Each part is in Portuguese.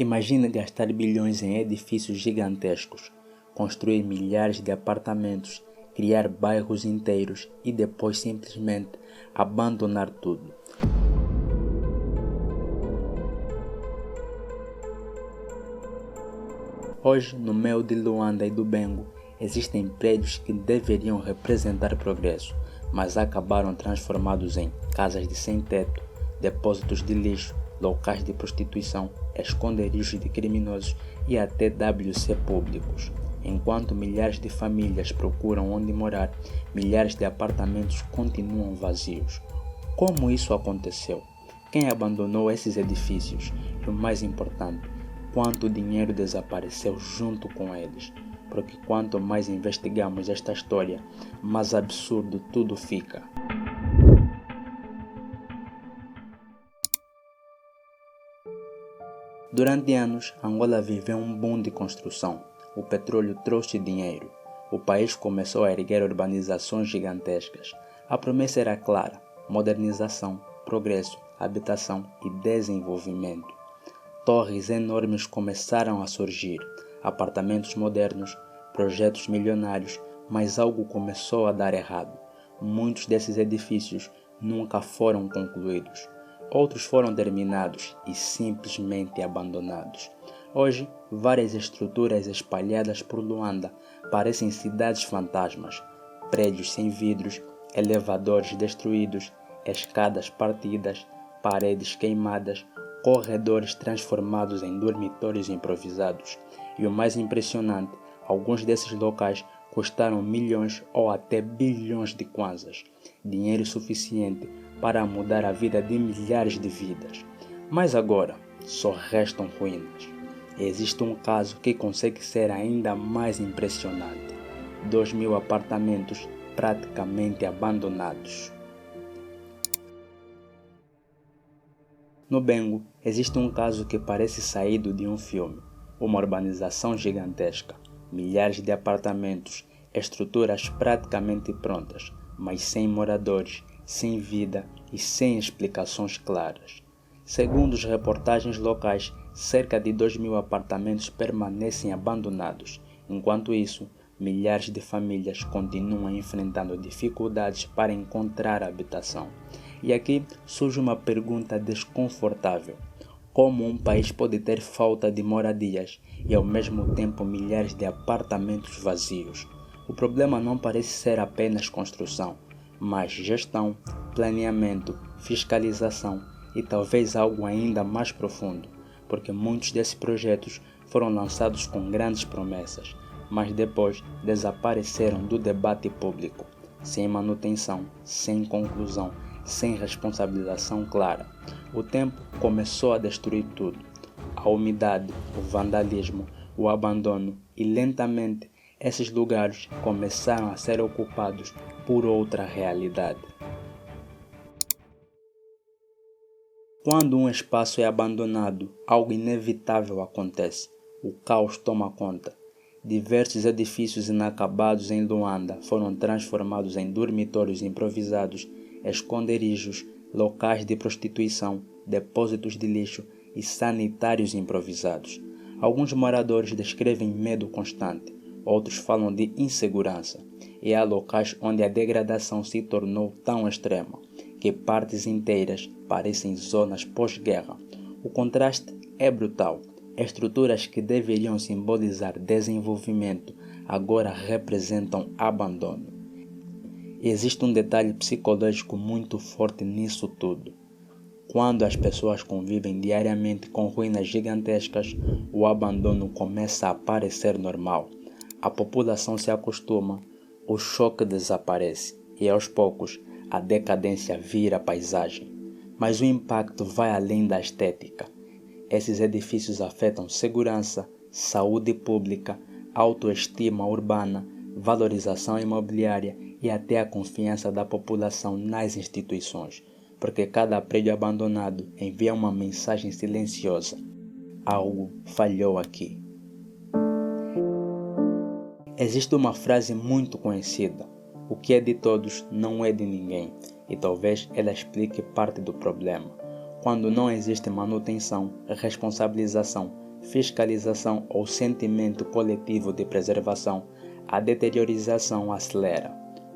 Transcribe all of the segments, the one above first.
Imagine gastar bilhões em edifícios gigantescos, construir milhares de apartamentos, criar bairros inteiros e depois simplesmente abandonar tudo. Hoje, no meio de Luanda e do Bengo, existem prédios que deveriam representar progresso, mas acabaram transformados em casas de sem-teto, depósitos de lixo, locais de prostituição, esconderijos de criminosos e até WC públicos. Enquanto milhares de famílias procuram onde morar, milhares de apartamentos continuam vazios. Como isso aconteceu? Quem abandonou esses edifícios? E o mais importante, quanto dinheiro desapareceu junto com eles? Porque quanto mais investigamos esta história, mais absurdo tudo fica. Durante anos, Angola viveu um boom de construção. O petróleo trouxe dinheiro. O país começou a erguer urbanizações gigantescas. A promessa era clara: modernização, progresso, habitação e desenvolvimento. Torres enormes começaram a surgir, apartamentos modernos, projetos milionários, mas algo começou a dar errado. Muitos desses edifícios nunca foram concluídos. Outros foram terminados e simplesmente abandonados. Hoje, várias estruturas espalhadas por Luanda parecem cidades fantasmas, prédios sem vidros, elevadores destruídos, escadas partidas, paredes queimadas, corredores transformados em dormitórios improvisados. E o mais impressionante, alguns desses locais custaram milhões ou até bilhões de kwanzas, dinheiro suficiente para mudar a vida de milhares de vidas. Mas agora, só restam ruínas. Existe um caso que consegue ser ainda mais impressionante: 2.000 apartamentos praticamente abandonados. No Bengo, existe um caso que parece saído de um filme. Uma urbanização gigantesca, milhares de apartamentos, estruturas praticamente prontas, mas sem moradores, sem vida e sem explicações claras. Segundo as reportagens locais, cerca de 2.000 apartamentos permanecem abandonados. Enquanto isso, milhares de famílias continuam enfrentando dificuldades para encontrar habitação. E aqui surge uma pergunta desconfortável: como um país pode ter falta de moradias e ao mesmo tempo milhares de apartamentos vazios? O problema não parece ser apenas construção, mas gestão, planeamento, fiscalização e talvez algo ainda mais profundo, porque muitos desses projetos foram lançados com grandes promessas, mas depois desapareceram do debate público, sem manutenção, sem conclusão, sem responsabilização clara. O tempo começou a destruir tudo: a umidade, o vandalismo, o abandono, e lentamente esses lugares começaram a ser ocupados por outra realidade. Quando um espaço é abandonado, algo inevitável acontece: o caos toma conta. Diversos edifícios inacabados em Luanda foram transformados em dormitórios improvisados, esconderijos, locais de prostituição, depósitos de lixo e sanitários improvisados. Alguns moradores descrevem medo constante, outros falam de insegurança, e há locais onde a degradação se tornou tão extrema que partes inteiras parecem zonas pós-guerra. O contraste é brutal. Estruturas que deveriam simbolizar desenvolvimento agora representam abandono. E existe um detalhe psicológico muito forte nisso tudo. Quando as pessoas convivem diariamente com ruínas gigantescas, o abandono começa a parecer normal. A população se acostuma, o choque desaparece e aos poucos a decadência vira paisagem. Mas o impacto vai além da estética. Esses edifícios afetam segurança, saúde pública, autoestima urbana, valorização imobiliária e até a confiança da população nas instituições, porque cada prédio abandonado envia uma mensagem silenciosa: algo falhou aqui. Existe uma frase muito conhecida: o que é de todos não é de ninguém, e talvez ela explique parte do problema. Quando não existe manutenção, responsabilização, fiscalização ou sentimento coletivo de preservação, a deteriorização acelera,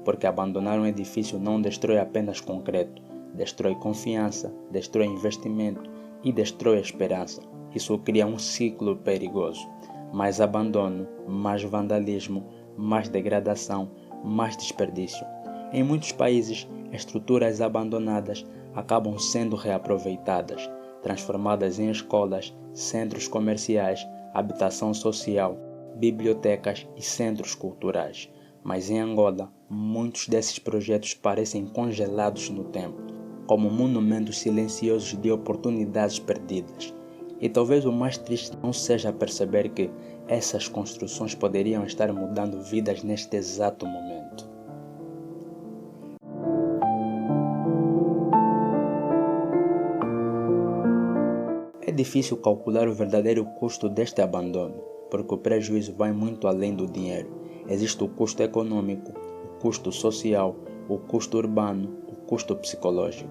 porque abandonar um edifício não destrói apenas concreto, destrói confiança, destrói investimento e destrói esperança. Isso cria um ciclo perigoso. Mais abandono, mais vandalismo, mais degradação, mais desperdício. Em muitos países, estruturas abandonadas acabam sendo reaproveitadas, transformadas em escolas, centros comerciais, habitação social, bibliotecas e centros culturais. Mas em Angola, muitos desses projetos parecem congelados no tempo, como monumentos silenciosos de oportunidades perdidas. E talvez o mais triste não seja perceber que essas construções poderiam estar mudando vidas neste exato momento. É difícil calcular o verdadeiro custo deste abandono, porque o prejuízo vai muito além do dinheiro. Existe o custo econômico, o custo social, o custo urbano, o custo psicológico.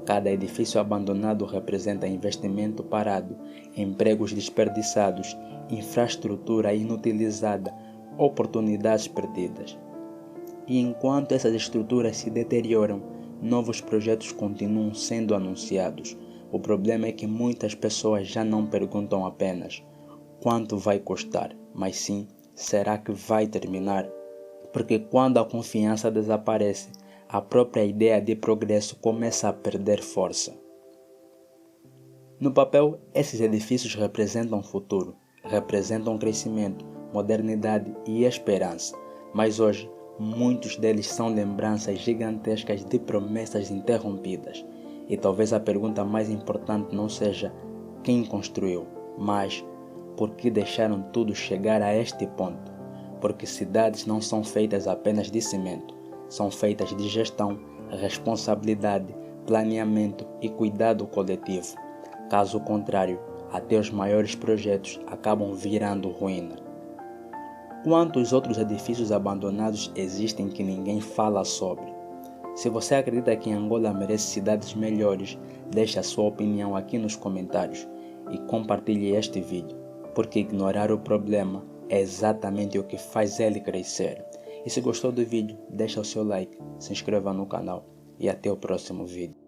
Cada edifício abandonado representa investimento parado, empregos desperdiçados, infraestrutura inutilizada, oportunidades perdidas. E enquanto essas estruturas se deterioram, novos projetos continuam sendo anunciados. O problema é que muitas pessoas já não perguntam apenas quanto vai custar, mas sim, será que vai terminar? Porque quando a confiança desaparece, a própria ideia de progresso começa a perder força. No papel, esses edifícios representam o futuro, representam crescimento, modernidade e esperança, mas hoje muitos deles são lembranças gigantescas de promessas interrompidas. E talvez a pergunta mais importante não seja quem construiu, mas por que deixaram tudo chegar a este ponto? Porque cidades não são feitas apenas de cimento, são feitas de gestão, responsabilidade, planeamento e cuidado coletivo. Caso contrário, até os maiores projetos acabam virando ruína. Quantos outros edifícios abandonados existem que ninguém fala sobre? Se você acredita que Angola merece cidades melhores, deixe a sua opinião aqui nos comentários e compartilhe este vídeo, porque ignorar o problema é exatamente o que faz ele crescer. E se gostou do vídeo, deixa o seu like, se inscreva no canal e até o próximo vídeo.